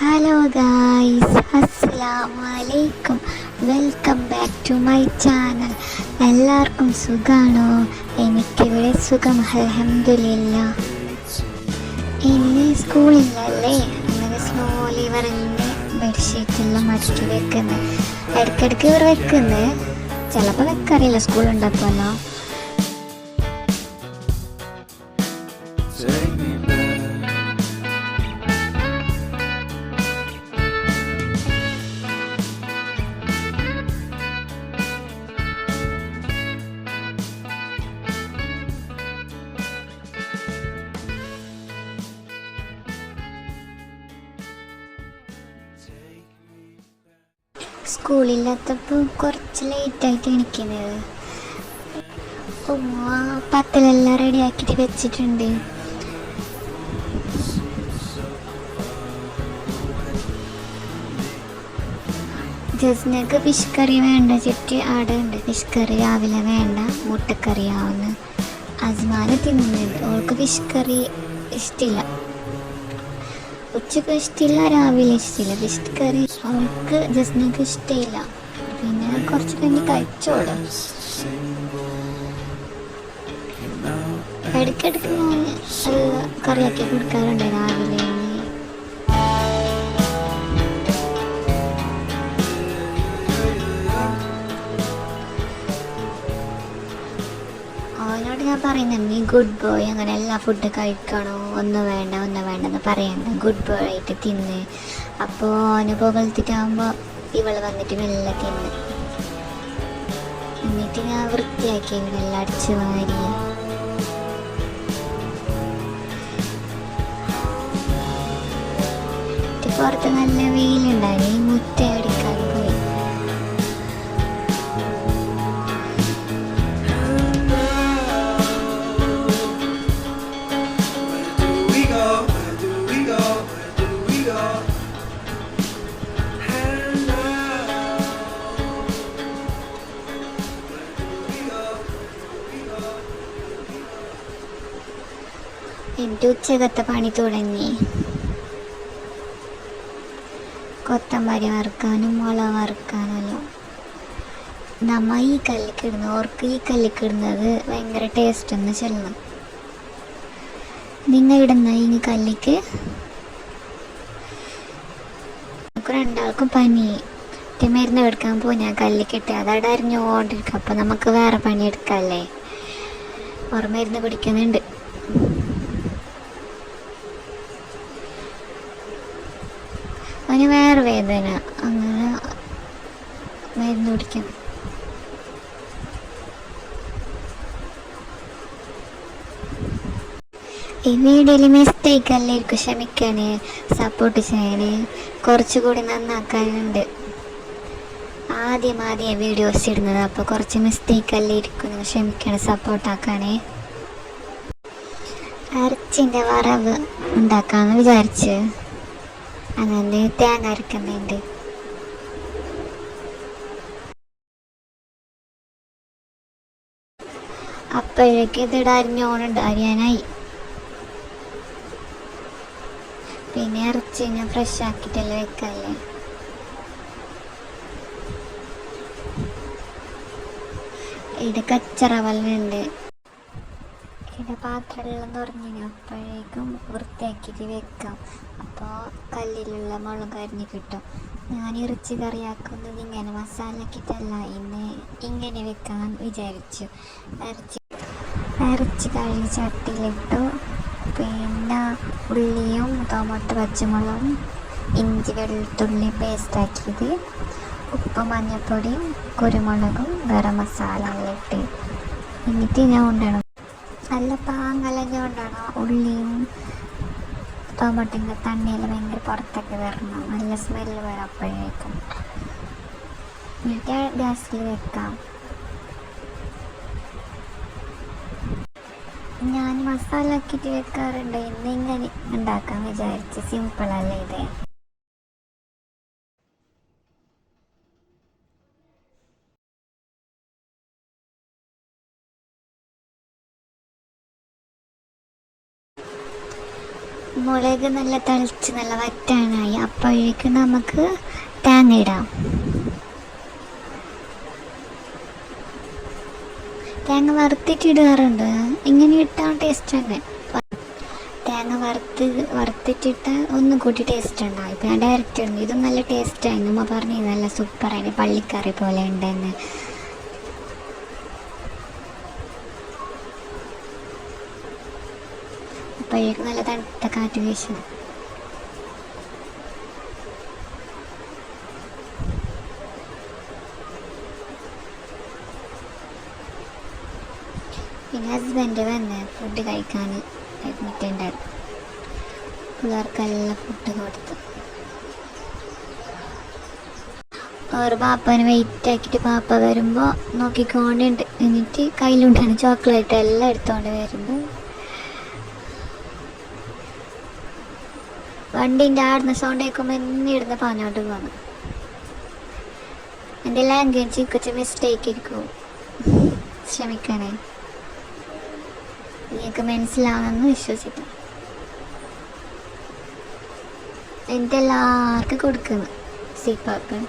Hello guys, അസ്സലാമലൈക്കും. Welcome back to my channel. എല്ലാവർക്കും സുഖാണോ? എനിക്കിവിടെ സുഖം, അൽഹംദുലില്ലാഹ്. ഇന്ന് സ്കൂളിലല്ലേ, അങ്ങനെ സ്ലോലി പറഞ്ഞ് ബെഡ്ഷീറ്റെല്ലാം മടക്കി വെക്കുന്നത്. ഇടയ്ക്കിടയ്ക്ക് ഇവർ വെക്കുന്നത്, ചിലപ്പോൾ വെക്കാറില്ല സ്കൂളുണ്ടപ്പോഴല്ലോ. സ്കൂളില്ലാത്തപ്പോൾ കുറച്ച് ലേറ്റായിട്ട് എണിക്കുന്നത്. ഉമ്മ പത്തലെല്ലാം റെഡിയാക്കിയിട്ട് വെച്ചിട്ടുണ്ട്. ജസ്നക്ക് ഫിഷ് കറി വേണ്ട ചുറ്റി ആടെ ഉണ്ട്. ഫിഷ് കറി രാവിലെ വേണ്ട, മുട്ടക്കറി ആവുന്നു. അസ്മാന് തിന്നുന്നുണ്ട്, അവൾക്ക് ഫിഷ് കറി ഇഷ്ടമില്ല. ഉച്ചക്ക് ഇഷ്ടമില്ല, രാവിലെ ഇഷ്ടമില്ല. ഫിഷ് കറി അവൾക്ക് ജസ്നക്ക് ഇഷ്ടമില്ല. പിന്നെ കുറച്ച് കഴിഞ്ഞ് കഴിച്ചോളും. ഇടയ്ക്കിടയ്ക്ക് ഞാൻ കറിയാക്കി കൊടുക്കാറുണ്ട് രാവിലെ. അവനോട് ഞാൻ പറയുന്നത്, നീ ഗുഡ് ബോയ്, അങ്ങനെ എല്ലാ ഫുഡ് കഴിക്കണോ, ഒന്നും വേണ്ടെന്ന് പറയണ്ട, ഗുഡ് ബോയ് ആയിട്ട് തിന്ന്. അപ്പോൾ അവന് പുകഴ്ത്തിട്ടാകുമ്പോൾ ഇവൾ വന്നിട്ട് മെല്ലെ തിന്ന്. എന്നിട്ട് ഞാൻ വൃത്തിയാക്കി ഇവനെല്ലാം അടിച്ച് വാരി. പുറത്ത് നല്ല വെയിലുണ്ടായി, മുറ്റ അടിക്കാൻ പോയി. എൻ്റെ ഉച്ചകത്തെ പണി തുടങ്ങി. കൊത്തമ്പരി വറുക്കാനും മുളക് വറുക്കാനല്ലോ. നമ്മ ഈ കല്ലിക്കിടുന്നത്, ഓർക്ക് ഈ കല്ലിക്കിടുന്നത് ഭയങ്കര ടേസ്റ്റ് എന്ന് ചെല്ലണം. നിങ്ങൾ ഇടുന്ന ഈ കല്ലിക്ക് നമുക്ക് രണ്ടാൾക്കും പനി. മരുന്ന് എടുക്കാൻ പോയി ഞാൻ കല്ലിക്കിട്ട് അതവിടെ അരിഞ്ഞുകൊണ്ടിരിക്കും. അപ്പം നമുക്ക് വേറെ പണി എടുക്കാമല്ലേ. ഓർ മരുന്ന് പിടിക്കുന്നുണ്ട്. അവന് വേറെ വേദന, അങ്ങനെ മരുന്ന് പിടിക്കണം. ഈ വീഡിയോയിൽ മിസ്റ്റേക്ക് എല്ലാവർക്കും ക്ഷമിക്കണേ, സപ്പോർട്ട് ചെയ്യണേ. കുറച്ചുകൂടി നന്നാക്കാനുണ്ട്. ആദ്യം വീഡിയോസ് ഇടുന്നത്, അപ്പോൾ കുറച്ച് മിസ്റ്റേക്ക് എല്ലാം ഇരിക്കുന്നു, ക്ഷമിക്കണേ, സപ്പോർട്ടാക്കണേ. ഇറച്ചിൻ്റെ വറവ് ഉണ്ടാക്കാമെന്ന് വിചാരിച്ച് അങ്ങനെ തേങ്ങ അരക്കുന്നുണ്ട്. അപ്പോഴേക്ക് ഇതിടെ അരിയാനായി. പിന്നെ ഇറച്ചി ഞാൻ ഫ്രഷ് ആക്കിയിട്ടല്ലേ വെക്കല്ലേ. ഇത് കച്ചറ വല്ലുണ്ട്. ഇതിൻ്റെ പാത്രമെല്ലാം നിറഞ്ഞിന്, അപ്പോഴേക്കും വൃത്തിയാക്കിയിട്ട് വെക്കാം. അപ്പോൾ കല്ലിലുള്ള മുളക് അരിഞ്ഞ് കിട്ടും. ഞാൻ ഇറച്ചി കറിയാക്കുന്നത് ഇങ്ങനെ മസാലക്കിട്ടല്ല, ഇങ്ങനെ വെക്കാൻ വിചാരിച്ചു. ഇറച്ചി കഴുകി ചട്ടിയിലിട്ടു. പിന്നെ ഉള്ളിയും ടൊമാറ്റോ പച്ചമുളകും ഇഞ്ചി വെളുത്തുള്ളി പേസ്റ്റാക്കിയത്, ഉപ്പ് മഞ്ഞൾപ്പൊടി കുരുമുളകും ഗരം മസാല എല്ലാം ഇട്ട് എന്നിട്ട് ഞാൻ കൊണ്ടുവരണം. നല്ല പാങ്ങെല്ലാം ഞാൻ കൊണ്ടുവരണം. ഉള്ളിയും ടൊമാറ്റോൻ്റെ തണ്ണിയെല്ലാം ഭയങ്കര പുറത്തൊക്കെ വരണം, നല്ല സ്മെല്ല് വരും. അപ്പോഴേക്കും എന്നിട്ട് ഗ്യാസിൽ വെക്കാം. ഞാൻ മസാല ആക്കിയിട്ട് വെക്കാറുണ്ട്, ഇന്നിങ്ങനെ ഉണ്ടാക്കാൻ വിചാരിച്ച്. സിമ്പിളല്ലേ ഇത്. മുളക് നല്ല തിളച്ച് നല്ല വറ്റാനായി. അപ്പോഴേക്ക് നമുക്ക് തേങ്ങ ഇടാം. തേങ്ങ വറുത്തിട്ടിടാറുണ്ട്, ഇങ്ങനെ ഇട്ടാൽ ടേസ്റ്റ് തന്നെ. തേങ്ങ വറുത്തിട്ടിട്ട് ഒന്നും കൂട്ടി ടേസ്റ്റ് ഉണ്ടാവും. ഇപ്പം ഞാൻ ഡയറക്റ്റ് ഇടുന്നു. ഇതും നല്ല ടേസ്റ്റായി. നമ്മ പറഞ്ഞു നല്ല സൂപ്പറായി, പള്ളിക്കറി പോലെ ഉണ്ടെന്ന്. അപ്പോഴേക്ക് നല്ല തണുത്ത കാറ്റ് വീശും. പിന്നെ ഹസ്ബൻഡ് വന്ന് ഫുഡ് കഴിക്കാൻ അഡ്മിറ്റുണ്ടായിരുന്നു. പിള്ളേർക്കെല്ലാം ഫുഡ് കൊടുത്തു. ഒരു പാപ്പന് വെയിറ്റ് ആക്കിയിട്ട് പാപ്പ വരുമ്പോൾ നോക്കിക്കൊണ്ടുണ്ട്. എന്നിട്ട് കയ്യിലുണ്ടാണ് ചോക്ലേറ്റ് എല്ലാം എടുത്തോണ്ട് വരുമ്പോൾ വണ്ടീൻ്റെ ആടുന്ന സൗണ്ട് കേൾക്കുമ്പോൾ എന്നിടുന്ന പറഞ്ഞോട്ട് പോന്നു. എൻ്റെ ലാംഗ്വേജ് കുറച്ച് മിസ്റ്റേക്ക് ഇരിക്കും, ക്ഷമിക്കണേ. നിങ്ങൾക്ക് മനസ്സിലാവുമെന്ന് വിശ്വസിക്കും. എന്നിട്ട് എല്ലാവർക്കും കൊടുക്കുന്നു സീപ്പാക്ക്.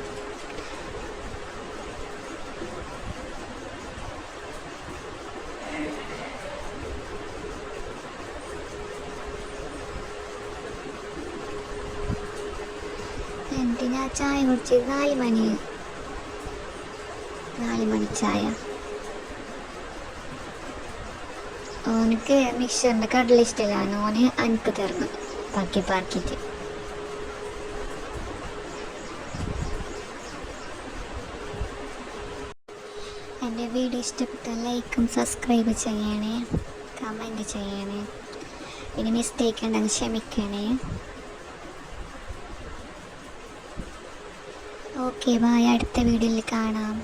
എന്നിട്ട് ഞാൻ ചായ കുടിച്ചത് 4 മണി ചായ. ഓനക്ക് മിക്സറിൻ്റെ കടല ഇഷ്ടമില്ല, ഓന് എനിക്ക് തരണം പാക്കിയിട്ട്. എൻ്റെ വീഡിയോ ഇഷ്ടപ്പെട്ടാൽ ലൈക്കും സബ്സ്ക്രൈബ് ചെയ്യണേ, കമൻറ്റ് ചെയ്യണേ. ഇനി മിസ്റ്റേക്ക് ഉണ്ടെങ്കിൽ ക്ഷമിക്കണേ. Okay, bye. അടുത്ത വീഡിയോയിൽ കാണാം.